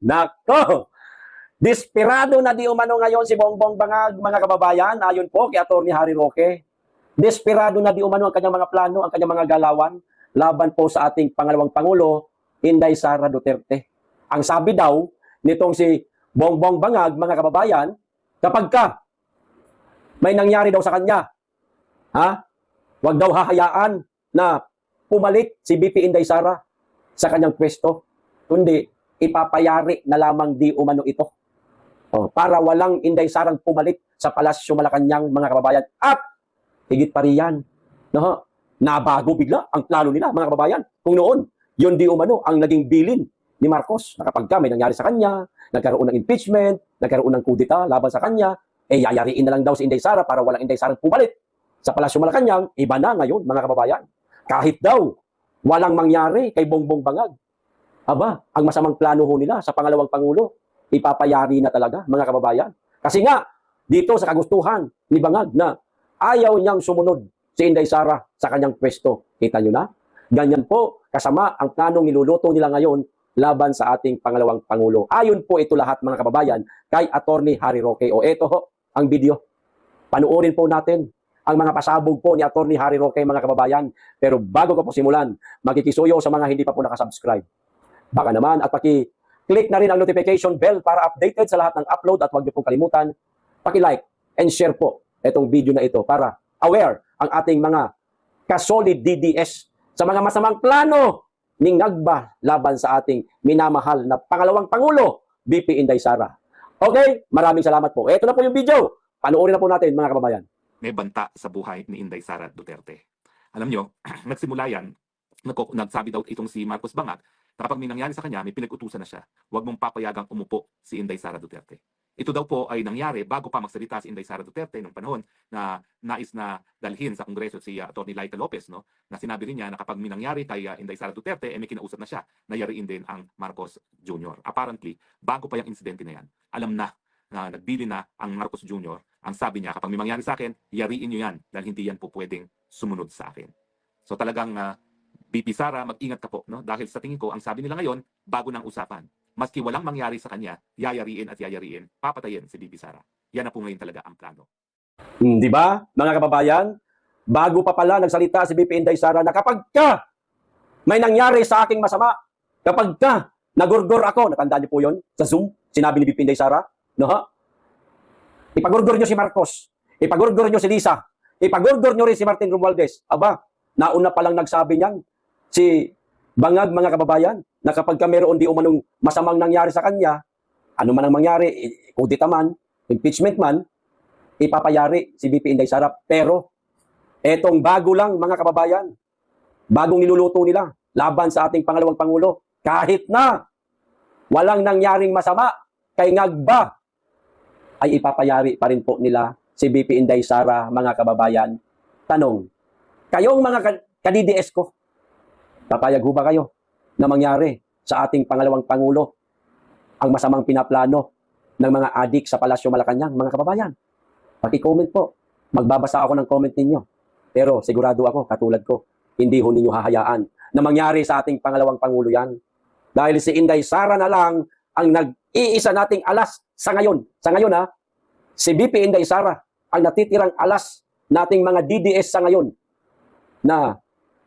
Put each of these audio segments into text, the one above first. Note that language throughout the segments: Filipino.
Nako! Desperado na di umano ngayon si Bongbong Bangag, mga kababayan, ayon po kay Atty. Harry Roque. Desperado na di umano ang kanyang mga plano, ang kanyang mga galawan, laban po sa ating pangalawang Pangulo, Inday Sara Duterte. Ang sabi daw nitong si Bongbong Bangag, mga kababayan, kapag ka may nangyari daw sa kanya, wag daw hahayaan na pumalit si BP Inday Sara sa kanyang pwesto, kundi ipapayari na lamang di umano ito. Para walang Inday Sarang pumalit sa Palasyo Malacanang, mga kababayan. At higit pa riyan, nabago bigla ang plano nila, mga kababayan. Kung noon, yun di umano ang naging bilin ni Marcos, na kapag may nangyari sa kanya, nagkaroon ng impeachment, nagkaroon ng kudeta laban sa kanya, yayariin na lang daw si Inday Sara para walang Inday Sarang pumalit sa Palasyo Malacanang. Iba na ngayon, mga kababayan. Kahit daw walang mangyari kay Bongbong Bangag, ang masamang plano ho nila sa pangalawang Pangulo, ipapayari na talaga, mga kababayan. Kasi nga, dito sa kagustuhan ni Bangag na ayaw niyang sumunod si Inday Sara sa kanyang pwesto. Kita nyo na? Ganyan po, kasama ang planong niluluto nila ngayon laban sa ating pangalawang Pangulo. Ayon po ito lahat, mga kababayan, kay Atty. Harry Roque. Eto ho, ang video. Panuorin po natin ang mga pasabog po ni Atty. Harry Roque, mga kababayan. Pero bago ko po simulan, magkikisuyo sa mga hindi pa po nakasubscribe. Baka naman at paki-click na rin ang notification bell para updated sa lahat ng upload at huwag niyo pong kalimutan, paki-like and share po itong video na ito para aware ang ating mga kasolid DDS sa mga masamang plano ni Ngagba laban sa ating minamahal na pangalawang Pangulo, BP Inday Sara. Okay, maraming salamat po. Ito na po yung video. Panoorin na po natin, mga kababayan. May banta sa buhay ni Inday Sara Duterte. Alam nyo, nagsimula yan, nagsabi daw itong si Marcos Bangag, na kapag may nangyari sa kanya, may pinag-utusan na siya, huwag mong papayagang umupo si Inday Sara Duterte. Ito daw po ay nangyari bago pa magsalita si Inday Sara Duterte nung panahon na nais na dalhin sa Kongreso si Atty. Laita Lopez, na sinabi rin niya na kapag may nangyari kay Inday Sara Duterte, may kinausap na siya na yariin din ang Marcos Jr. Apparently, bago pa yung insidente na yan, alam na nagbili na ang Marcos Jr. Ang sabi niya, kapag may mangyari sa akin, yariin niyo yan dahil hindi yan po pwedeng sumunod sa akin. So talagang BP Sara, mag-ingat ka po, dahil sa tingin ko, ang sabi nila ngayon, bago ng usapan. Maski walang mangyari sa kanya, yayariin at yayariin, papatayin si BP Sara. Yan na po ngayon talaga ang plano. Di ba, mga kababayan? Bago pa pala nagsalita si BP Inday Sara na kapag ka may nangyari sa aking masama, kapag ka nagurgor ako, natandaan niyo po yun sa Zoom, sinabi ni BP Inday Sara, ipagurgor niyo si Marcos, ipagurgor niyo si Lisa, ipagurgor niyo rin si Martin Romualdez. Nauna pa lang nagsabi niyan si Bangag, mga kababayan, na kapag ka meron di umanong masamang nangyari sa kanya, ano man ang mangyari, kudita man, impeachment man, ipapayari si BP Inday Sara. Pero, etong bago lang, mga kababayan, bagong niluluto nila, laban sa ating pangalawang Pangulo, kahit na walang nangyaring masama kay Ngagba, ay ipapayari pa rin po nila si BP Inday Sara, mga kababayan. Tanong, kayong mga ka-DDS ko, papayag ho ba kayo na mangyari sa ating pangalawang Pangulo ang masamang pinaplano ng mga adik sa Palasyo Malacanang, mga kababayan? Paki-comment po. Magbabasa ako ng comment ninyo. Pero sigurado ako, katulad ko, hindi ho ninyo hahayaan na mangyari sa ating pangalawang Pangulo yan. Dahil si Inday Sara na lang ang nag-iisa nating alas sa ngayon. Sa ngayon si BP Inday Sara ang natitirang alas nating mga DDS sa ngayon na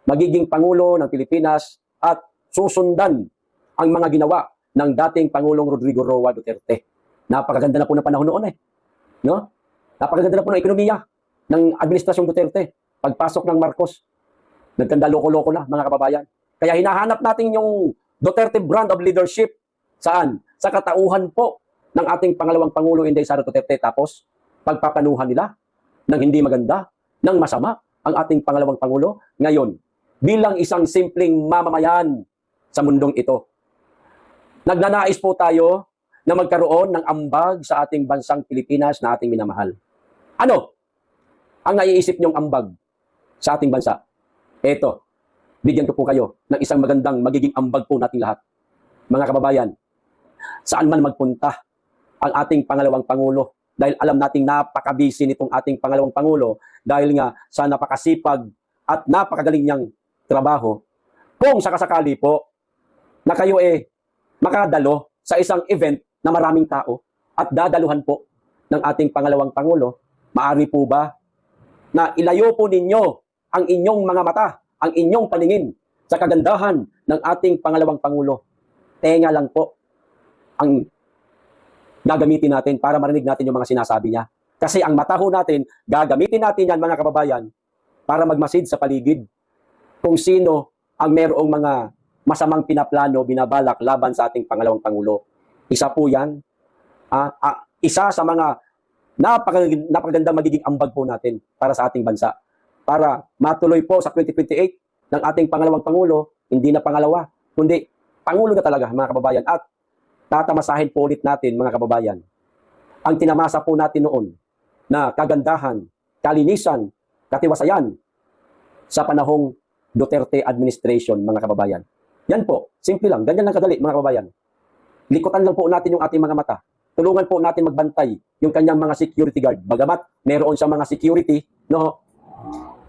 magiging Pangulo ng Pilipinas at susundan ang mga ginawa ng dating Pangulong Rodrigo Roa Duterte. Napakaganda na po ng panahon noon Napakaganda na po ng ekonomiya ng Administrasyong Duterte. Pagpasok ng Marcos, nagkanda loko-loko na, mga kababayan. Kaya hinahanap natin yung Duterte brand of leadership. Saan? Sa katauhan po ng ating pangalawang Pangulo Inday Sara Duterte. Tapos, pagpapanuhan nila ng hindi maganda, ng masama, ang ating pangalawang Pangulo ngayon bilang isang simpleng mamamayan sa mundong ito. Nagnanais po tayo na magkaroon ng ambag sa ating bansang Pilipinas na ating minamahal. Ano ang naiisip niyong ambag sa ating bansa? Eto, bigyan ko po kayo ng isang magandang magiging ambag po nating lahat. Mga kababayan, saan man magpunta ang ating pangalawang Pangulo, dahil alam nating napakabisi nitong ating pangalawang Pangulo dahil nga sa napakasipag at napakagaling niyang trabaho, kung sakasakali po na kayo makadalo sa isang event na maraming tao at dadaluhan po ng ating pangalawang Pangulo, maaari po ba na ilayo po ninyo ang inyong mga mata, ang inyong paningin sa kagandahan ng ating pangalawang Pangulo? Tenga lang po ang gagamitin natin para marinig natin yung mga sinasabi niya. Kasi ang mata ho natin, gagamitin natin yan mga kababayan para magmasid sa paligid kung sino ang merong mga masamang pinaplano, binabalak laban sa ating pangalawang Pangulo. Isa po yan, isa sa mga napakagandang magiging ambag po natin para sa ating bansa. Para matuloy po sa 2028 ng ating pangalawang Pangulo, hindi na pangalawa, kundi Pangulo na talaga mga kababayan. At tatamasahin po ulit natin mga kababayan ang tinamasa po natin noon na kagandahan, kalinisan, katiwasayan sa panahong Duterte administration mga kababayan. Yan po, simple lang, ganyan lang kadali mga kababayan. Likutan lang po natin yung ating mga mata. Tulungan po natin magbantay yung kanyang mga security guard. Bagamat meron siyang mga security, no,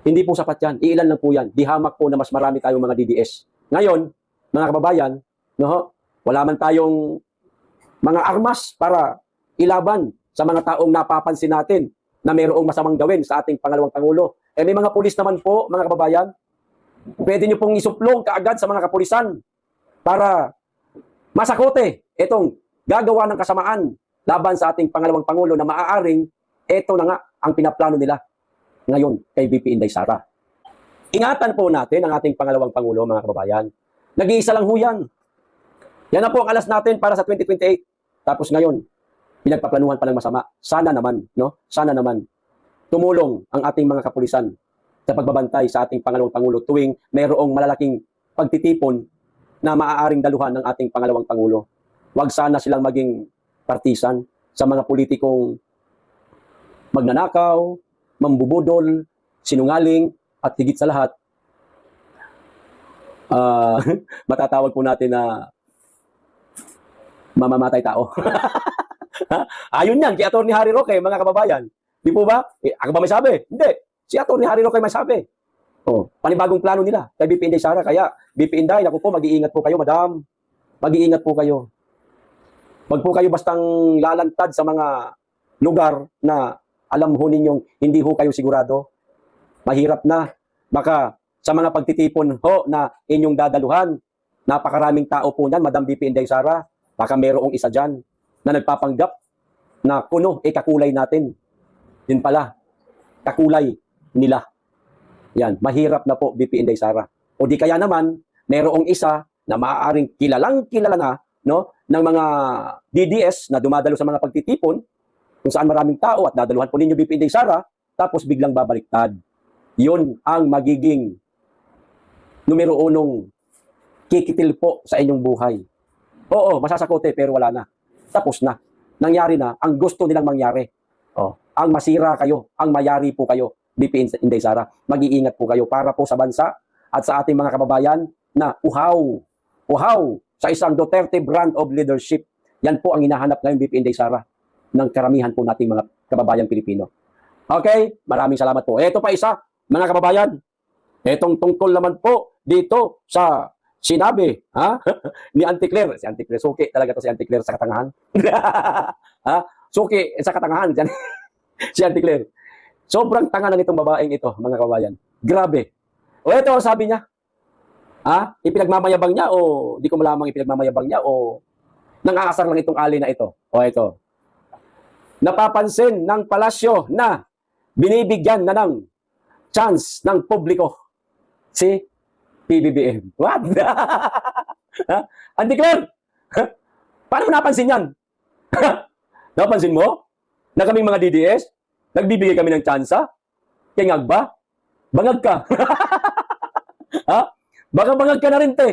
hindi po sapat yan. Iilan lang po yan. Di hamak po na mas marami tayong mga DDS. Ngayon, mga kababayan, no, wala man tayong mga armas para ilaban sa mga taong napapansin natin na mayroong masamang gawin sa ating pangalawang Pangulo. Eh may mga pulis naman po, mga kababayan, pwede nyo pong isuplong kaagad sa mga kapulisan para masakote itong gagawa ng kasamaan laban sa ating pangalawang Pangulo na maaaring ito na nga ang pinaplano nila ngayon kay VP Inday Sara. Ingatan po natin ang ating pangalawang Pangulo, mga kababayan. Nag-iisa lang ho yan. Yan na po ang alas natin para sa 2028. Tapos ngayon, pinagpaplanuhan pa ng masama. Sana naman, no? Sana naman tumulong ang ating mga kapulisan sa pagbabantay sa ating pangalawang Pangulo tuwing mayroong malalaking pagtitipon na maaaring daluhan ng ating pangalawang Pangulo. Huwag sana silang maging partisan sa mga politikong magnanakaw, mambubudol, sinungaling, at higit sa lahat, matatawag po natin na mamamatay tao. Ayun yan, kay Atty. Harry Roque, mga kababayan. Di po ba? Ako ba may sabi? Hindi. Si Atty. Harry Roque may sabi. Panibagong plano nila kay VP Inday Sara. Kaya, VP Inday, naku po, mag-iingat po kayo, madam. Mag-iingat po kayo. Wag po kayo bastang lalantad sa mga lugar na alam ho ninyong hindi ho kayo sigurado. Mahirap na. Baka sa mga pagtitipon ho na inyong dadaluhan, napakaraming tao po niyan, Madam VP Inday Sara. Baka mayroong isa dyan na nagpapanggap na kuno, kakulay natin. Yun pala, kakulay nila. Yan, mahirap na po VP Inday Sara. O di kaya naman, mayroong isa na maaaring kilalang kilala na, no, ng mga DDS na dumadalo sa mga pagtitipon, kung saan maraming tao at dadaluhan po ninyo VP Inday Sara, tapos biglang babaliktad. Yun ang magiging numero unong kikitil po sa inyong buhay. Oo, masasakote pero wala na. Tapos na. Nangyari na ang gusto nilang mangyari. Ang masira kayo, ang mayari po kayo, VP Inday Sara. Mag-iingat po kayo para po sa bansa at sa ating mga kababayan na uhaw sa isang Duterte brand of leadership. Yan po ang hinahanap ngayon VP Inday Sara ng karamihan po nating mga kababayan Pilipino. Okay, maraming salamat po. Ito pa isa, mga kababayan. Itong tungkol naman po dito sa sinabi ni Auntie Claire. Si Auntie Claire, suki talaga to si Auntie Claire sa katangahan. Suki sa katangahan. Si Auntie Claire. Sobrang tanga ng itong babaeng ito, mga kababayan. Grabe. Ito ang sabi niya. Ipinagmamayabang niya o di ko malamang ipinagmamayabang niya o nang-aasar lang itong ali na ito. Ito. Napapansin ng palasyo na binibigyan na ng chance ng publiko si PBBM. What? Auntie Claire, paano mo napansin yan? Napansin mo? Na kaming mga DDS, nagbibigay kami ng tsansa? Kingag ba? Bangag ka. Baka bangag ka na rin, te.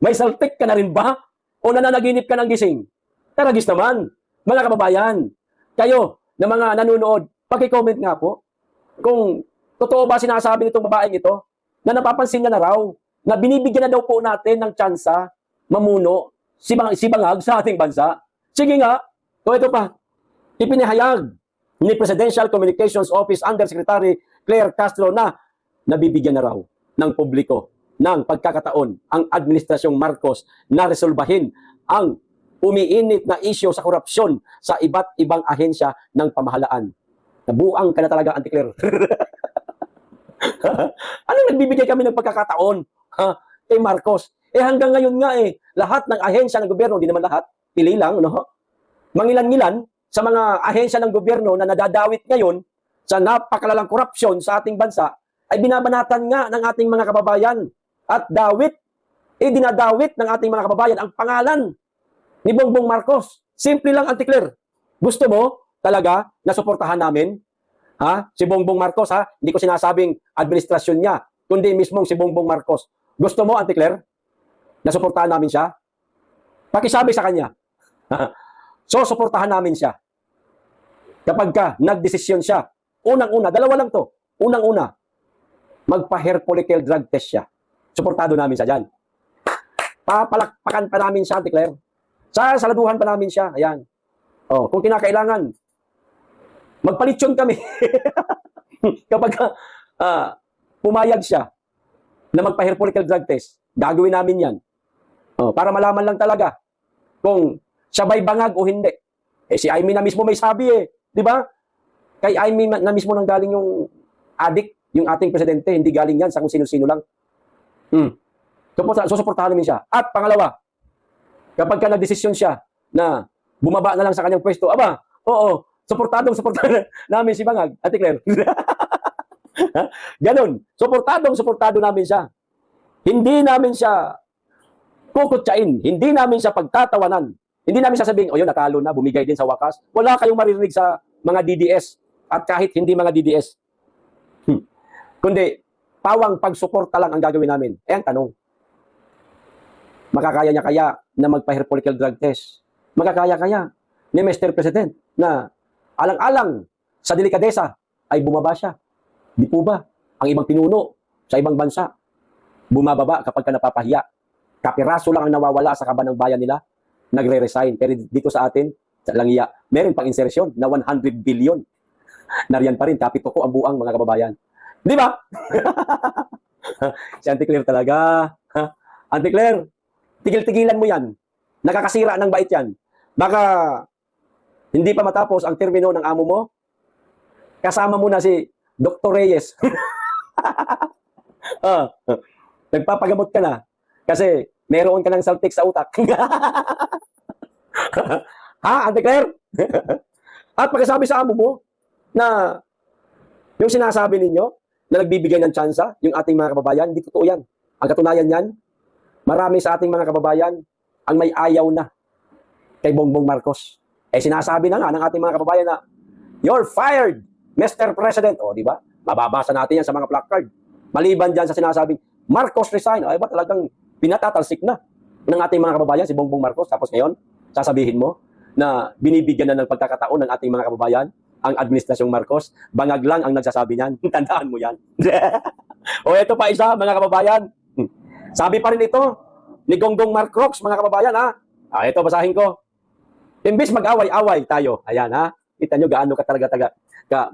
May saltik ka na rin ba? O nananaginip ka ng gising? Taragis naman, mga kababayan. Kayo, na mga nanonood, paki-comment nga po kung totoo ba sinasabi nitong babaeng ito na napapansin niya na raw na binibigyan na daw po natin ng tsansa mamuno si Bangag sa ating bansa. Sige nga, ito pa. Ipinahayag ni Presidential Communications Office Undersecretary Claire Castro na nabibigyan na raw ng publiko ng pagkakataon ang Administrasyong Marcos na resolbahin ang umiinit na isyo sa korupsyon sa iba't ibang ahensya ng pamahalaan. Nabuang ka na talaga, Auntie Claire. Anong nagbibigay kami ng pagkakataon kay Marcos? Hanggang ngayon nga lahat ng ahensya ng gobyerno, hindi naman lahat, pili lang, no? Mangilan-ngilan sa mga ahensya ng gobyerno na nadadawit ngayon sa napakalalang korupsyon sa ating bansa, ay binabanatan nga ng ating mga kababayan. At dawit, dinadawit ng ating mga kababayan ang pangalan ni Bongbong Marcos. Simple lang, Auntie Claire. Gusto mo talaga na suportahan namin si Bongbong Marcos, Hindi ko sinasabing administrasyon niya, kundi mismong si Bongbong Marcos. Gusto mo, Auntie Claire, na suportahan namin siya? Pakisabi sa kanya. So, suportahan namin siya. Kapag nagdesisyon siya, unang-una, dalawa lang to. Unang-una, magpa-hair follicle drug test siya. Suportado namin siya dyan. Papalakpakan pa namin siya, Auntie Claire. Saladuhan pa namin siya. Ayan. Kung kinakailangan, magpalitsyon kami. Kapag pumayag siya na magpa-hair follicle drug test, gagawin namin yan. Para malaman lang talaga kung siya ba'y bangag o hindi. Si Aimee na mismo may sabi di ba? Kay Aimee na mismo nang galing yung adik, yung ating presidente, hindi galing yan sa kung sino-sino lang. Susuportahan namin siya. At pangalawa, kapag nagdesisyon siya na bumaba na lang sa kanyang pwesto, suportado namin si Bangag, Ate Claire. Ganon. Suportado namin siya. Hindi namin siya kukutsain. Hindi namin siya pagtatawanan. Hindi namin sasabihin, yun, natalo na, bumigay din sa wakas. Wala kayong maririnig sa mga DDS at kahit hindi mga DDS. Kundi, pawang pagsuporta lang ang gagawin namin. Ang tanong, makakaya niya kaya na magpa-hair follicle drug test? Makakaya kaya ni Mr. President na alang-alang sa delikadesa ay bumaba siya? Di po ba? Ang ibang pinuno sa ibang bansa, bumababa kapag napapahiya. Kapiraso lang ang nawawala sa kaban ng bayan nila, nagre-resign. Pero dito sa atin, sa Langiya, meron pang insertion na 100 billion. Nariyan pa rin, kapito ko ang buang mga kababayan. Di ba? Si Auntie Claire talaga. Auntie Claire, tigil-tigilan mo yan. Nakakasira ng bait yan. Baka hindi pa matapos ang termino ng amo mo, kasama mo na si Dr. Reyes. Nagpapagamot ka na kasi meron ka ng saltik sa utak. Auntie Claire? At pagkasabi sa amo mo na yung sinasabi ninyo na nagbibigay ng tsansa yung ating mga kababayan, hindi totoo yan. Ang katunayan yan, marami sa ating mga kababayan ang may ayaw na kay Bongbong Marcos. Sinasabi na nga ng ating mga kababayan na, "You're fired, Mr. President." Di ba? Mababasa natin yan sa mga placard. Maliban dyan sa sinasabing, Marcos resign. Ba talagang pinatatalsik na ng ating mga kababayan si Bongbong Marcos. Tapos ngayon, sasabihin mo na binibigyan na ng pagkakataon ng ating mga kababayan ang Administrasyong Marcos. Bangag lang ang nagsasabi niyan. Tandaan mo yan. Ito pa isa, mga kababayan. Sabi pa rin ito ni Gonggong Marcos, mga kababayan, ito, basahin ko. Imbis mag-away-away tayo. Ayan, kita nyo gaano ka talaga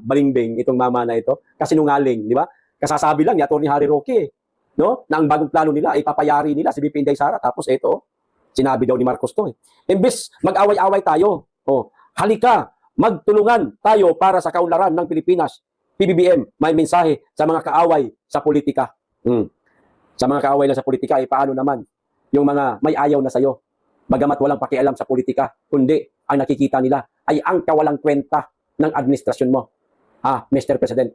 balimbing itong mama na ito. Kasinungaling, di ba? Kasasabi lang ni Atty. Harry Roque, no? Na ang bagong plano nila, ipapayari nila si BP Inday Sara. Tapos ito, sinabi daw ni Marcos to. Imbis mag-away-away tayo. Halika, magtulungan tayo para sa kaunlaran ng Pilipinas. PBBM, may mensahe sa mga kaaway sa politika. Sa mga kaaway na sa politika, paano naman yung mga may ayaw na sa'yo? Bagamat walang pakialam sa politika, kundi ang nakikita nila ay ang kawalang kwenta ng administrasyon mo. Mr. President.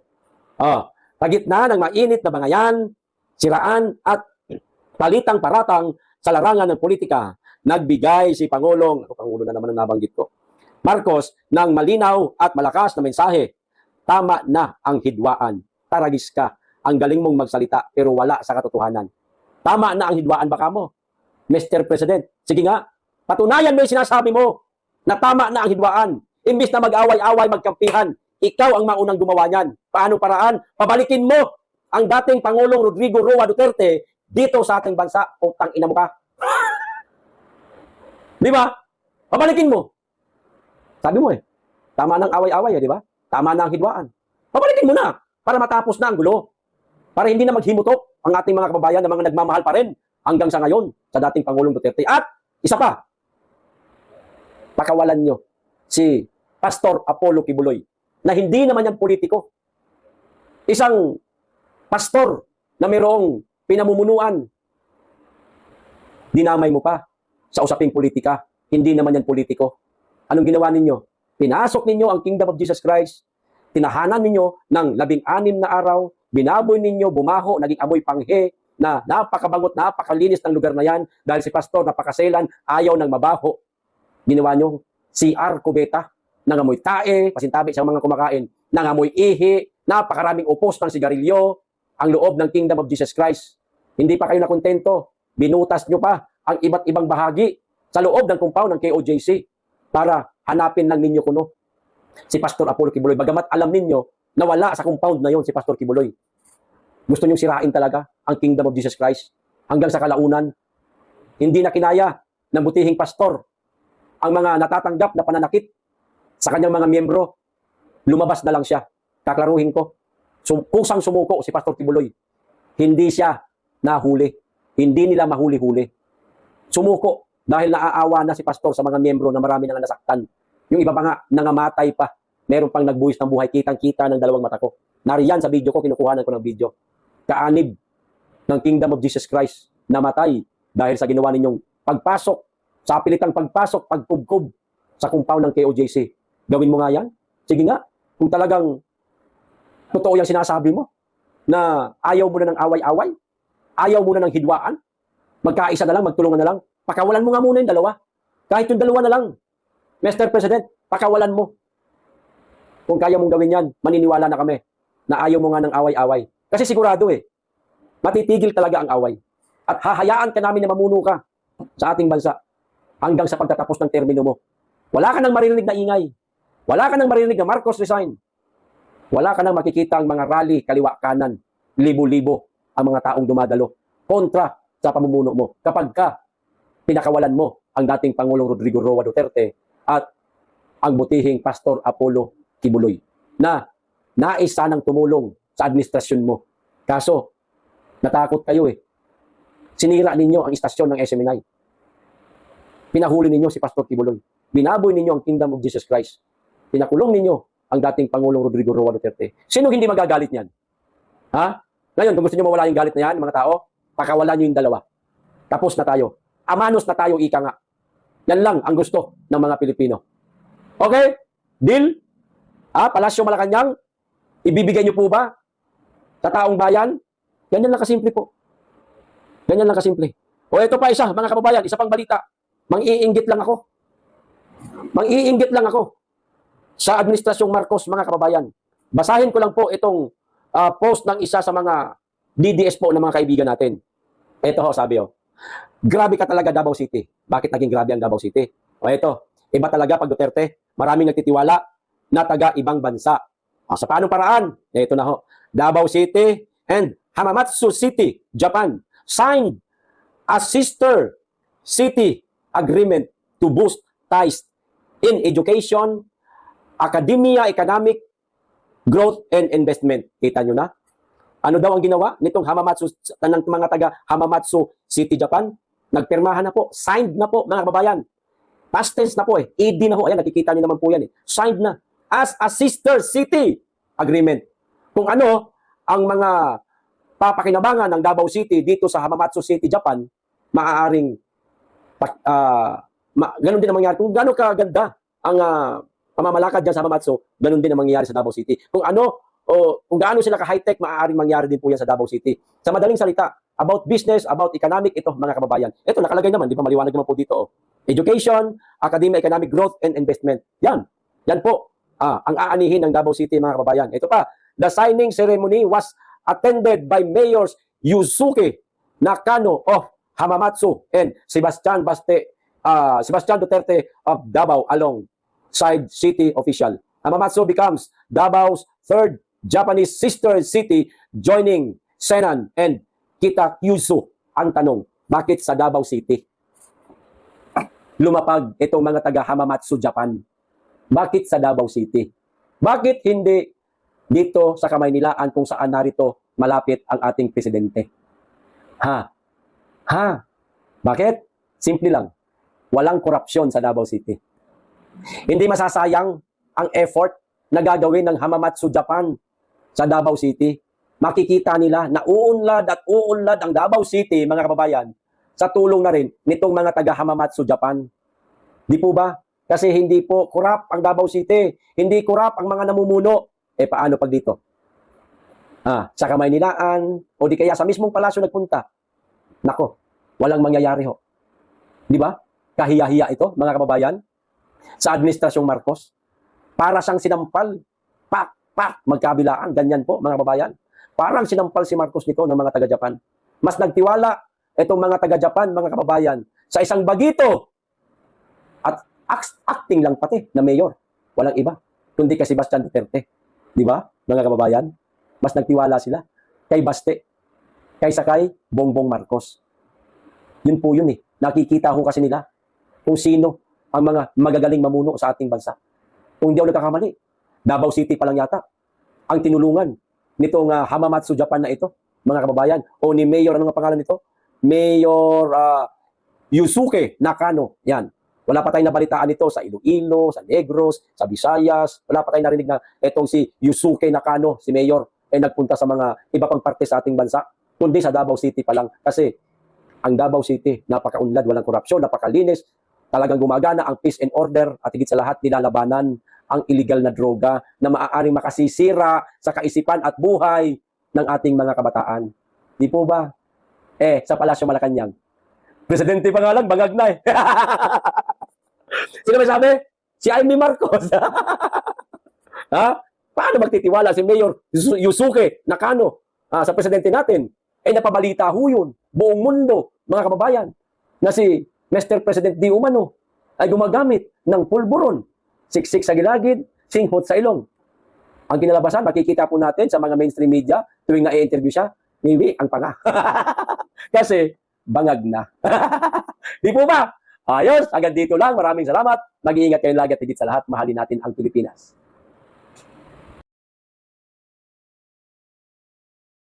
Sa gitna ng mainit na bangayan, siraan at palitang paratang sa larangan ng politika, nagbigay si Pangulo na naman ang nabanggit ko, Marcos, ng malinaw at malakas na mensahe. Tama na ang hidwaan. Taragis ka. Ang galing mong magsalita pero wala sa katotohanan. Tama na ang hidwaan baka mo, Mr. President. Sige nga, patunayan mo yung sinasabi mo na tama na ang hidwaan. Imbis na mag-away-away, magkampihan, ikaw ang maunang gumawa niyan. Paano paraan? Pabalikin mo ang dating Pangulong Rodrigo Roa Duterte dito sa ating bansa. Utang ina mo ka. Di ba? Pabalikin mo. Sabi mo tama na ang away-away, di ba? Tama na ang hidwaan. Pabalikin mo na para matapos na ang gulo. para hindi na maghimutok ang ating mga kababayan na mga nagmamahal pa rin hanggang sa ngayon sa dating Pangulong Duterte. At isa pa, pakawalan nyo si Pastor Apollo Kibuloy na hindi naman yan politiko. Isang pastor na mayroong pinamumunuan, dinamay mo pa sa usaping politika. Hindi naman yan politiko. Anong ginawa ninyo? Pinasok ninyo ang Kingdom of Jesus Christ, tinahanan ninyo ng 16 na araw, binaboy ninyo, bumaho, naging amoy panghe, na napakabangot, napakalinis ng lugar na yan dahil si pastor napakaselan, ayaw ng mabaho. Ginawa nyo CR kubeta, nangamoy tae, pasintabi sa mga kumakain, nangamoy ihi, napakaraming upos ng sigarilyo, ang loob ng Kingdom of Jesus Christ. Hindi pa kayo nakontento, binutas nyo pa ang iba't ibang bahagi sa loob ng compound ng KOJC para hanapin lang ninyo kuno si Pastor Apollo Kibuloy. Bagamat alam ninyo na wala sa compound na yon si Pastor Kibuloy. Gusto nyo sirain talaga ang Kingdom of Jesus Christ hanggang sa kalaunan. Hindi na kinaya ng butihing pastor ang mga natatanggap na pananakit sa kanyang mga miyembro. Lumabas na lang siya. Kaklaruhin ko. Kusang sumuko si Pastor Kibuloy. Hindi siya nahuli. Hindi nila mahuli-huli. Sumuko dahil naaawa na si pastor sa mga miyembro na marami nang nasaktan. Yung iba pa nga, nangamatay pa. Meron pang nagbuwis ng buhay. Kitang-kita ng dalawang mata ko. Nariyan sa video ko, kinukuhanan ko ng video. Kaanib ng Kingdom of Jesus Christ namatay dahil sa ginawa ninyong pagpasok, sa pilitang pagpasok, pagkubkob sa compound ng KOJC. Gawin mo nga yan. Sige nga, kung talagang totoo yung sinasabi mo, na ayaw mo na ng away-away, ayaw mo na ng hidwaan, magkaisa na lang, magtulungan na lang, pakawalan mo nga muna yung dalawa. Kahit yung dalawa na lang, Mr. President, pakawalan mo. Kung kaya mong gawin yan, maniniwala na kami na ayaw mo nga ng away-away. Kasi sigurado matitigil talaga ang away. At hahayaan ka namin na mamuno ka sa ating bansa hanggang sa pagtatapos ng termino mo. Wala ka nang maririnig na ingay. Wala ka nang maririnig na Marcos resign. Wala ka nang makikita ang mga rally kaliwa kanan. Libo-libo ang mga taong dumadalo kontra sa pamumuno mo. Kapag ka pinakawalan mo ang dating Pangulong Rodrigo Roa Duterte at ang butihing Pastor Apollo Kibuloy na nais sanang tumulong sa administrasyon mo. Kaso, natakot kayo Sinira ninyo ang istasyon ng SMNI. Pinahuli ninyo si Pastor Kibuloy. Binaboy ninyo ang Kingdom of Jesus Christ. Pinakulong ninyo ang dating Pangulong Rodrigo Roa Duterte. Sino hindi magagalit niyan? Ha? Ngayon, kung gusto nyo mawala yung galit na yan, mga tao, pakawalan nyo yung dalawa. Tapos na tayo. Amanos na tayo, ika nga. Yan lang ang gusto ng mga Pilipino. Okay? Deal? Palasyo Malacanang? Ibibigay nyo po ba sa taong bayan? Ganyan lang kasimple po. Ganyan lang kasimple. O ito pa isa, mga kababayan, isa pang balita. Mang-iinggit lang ako. Mang-iinggit lang ako sa Administrasyong Marcos, mga kababayan. Basahin ko lang po itong post ng isa sa mga DDS po ng mga kaibigan natin. Ito sabi grabe ka talaga Davao City. Bakit naging grabe ang Davao City? O ito, iba talaga pag Duterte. Maraming nagtitiwala na taga-ibang bansa. Sa paanong paraan? Ito na Davao City and Hamamatsu City, Japan, signed a sister city agreement to boost ties in education, academia, economic growth, and investment. Kita nyo na? Ano daw ang ginawa nitong Hamamatsu, ng mga taga Hamamatsu City, Japan? Nagpirmahan na po. Signed na po, mga kababayan. Past tense na po ED na po. Ayan, nakikita nyo naman po yan Signed na. As a sister city agreement. Kung ano ang mga papakinabangan ng Davao City dito sa Hamamatsu City, Japan, maaaring ganun din ang mangyari. Kung gano'ng kaganda ang pamamalakad dyan sa Hamamatsu, ganun din ang mangyayari sa Davao City. Kung kung gaano sila ka-high-tech, maaaring mangyari din po yan sa Davao City. Sa madaling salita, about business, about economic, ito mga kababayan. Ito nakalagay naman, di ba maliwanag naman po dito. Education, academia, economic growth, and investment. Yan po ang aanihin ng Davao City, mga kababayan. Ito pa, the signing ceremony was attended by Mayors Yusuke Nakano of Hamamatsu and Sebastian Duterte of Davao alongside city official. Hamamatsu becomes Davao's third Japanese sister city, joining Senan and Kitakyushu. Ang tanong, bakit sa Davao City lumapag itong mga taga Hamamatsu, Japan? Bakit sa Davao City? Bakit hindi dito sa Kamaynilaan kung saan narito malapit ang ating presidente. Ha? Ha? Bakit? Simple lang. Walang korupsyon sa Davao City. Hindi masasayang ang effort na gagawin ng Hamamatsu Japan sa Davao City. Makikita nila na uunlad at uunlad ang Davao City, mga kababayan, sa tulong na rin nitong mga taga Hamamatsu Japan. Di po ba? Kasi hindi po korap ang Davao City. Hindi korap ang mga namumuno. Paano pag dito? Sa Kamaynilaan o di kaya sa mismong palasyo nagpunta. Nako, walang mangyayari ho. Di ba? Kahiya-hiya ito, mga kababayan. Sa administrasyong Marcos, para siyang sinampal. Pak, magkabilaan. Ganyan po, mga kababayan. Parang sinampal si Marcos nito ng mga taga-Japan. Mas nagtiwala itong mga taga-Japan, mga kababayan, sa isang bagito at acting lang pati na mayor. Walang iba, kundi kay Sebastian Duterte. Di ba, mga kababayan? Mas nagtiwala sila kay Baste, kaysa kay Bongbong Marcos. Yun po yun eh. Nakikita ko kasi nila kung sino ang mga magagaling mamuno sa ating bansa. Kung hindi ako nagkakamali, Davao City pa lang yata ang tinulungan nitong Hamamatsu Japan na ito, mga kababayan, o ni Mayor, ano nga pangalan nito? Mayor Yusuke Nakano. Yan. Wala pa tayong nabalitaan nito sa Iloilo, sa Negros, sa Visayas. Wala pa tayong narinig na itong si Yusuke Nakano, si Mayor, nagpunta sa mga iba pang parte sa ating bansa, kundi sa Davao City pa lang. Kasi ang Davao City, napakaunlad, walang korupsyon, napakalinis, talagang gumagana ang peace and order, at higit sa lahat, nilalabanan ang illegal na droga na maaaring makasisira sa kaisipan at buhay ng ating mga kabataan. Di po ba? Sa Palasyo Malacanang, presidente pa nga lang, bangag na eh. Sino may sabi? Si Amy Marcos. Ha? Paano magtitiwala si Mayor Yusuke Nakano sa presidente natin? Napabalita ho yun, buong mundo, mga kababayan, na si Mr. President Di Umano ay gumagamit ng pulburon, siksik sa gilagid, singhot sa ilong. Ang kinalabasan, makikita po natin sa mga mainstream media tuwing na-i-interview siya, ngiwi ang panga. Kasi bangag na. Di po ba? Ayos, hanggang dito lang. Maraming salamat. Mag-iingat kayo lagi at higit sa lahat, mahalin natin ang Pilipinas.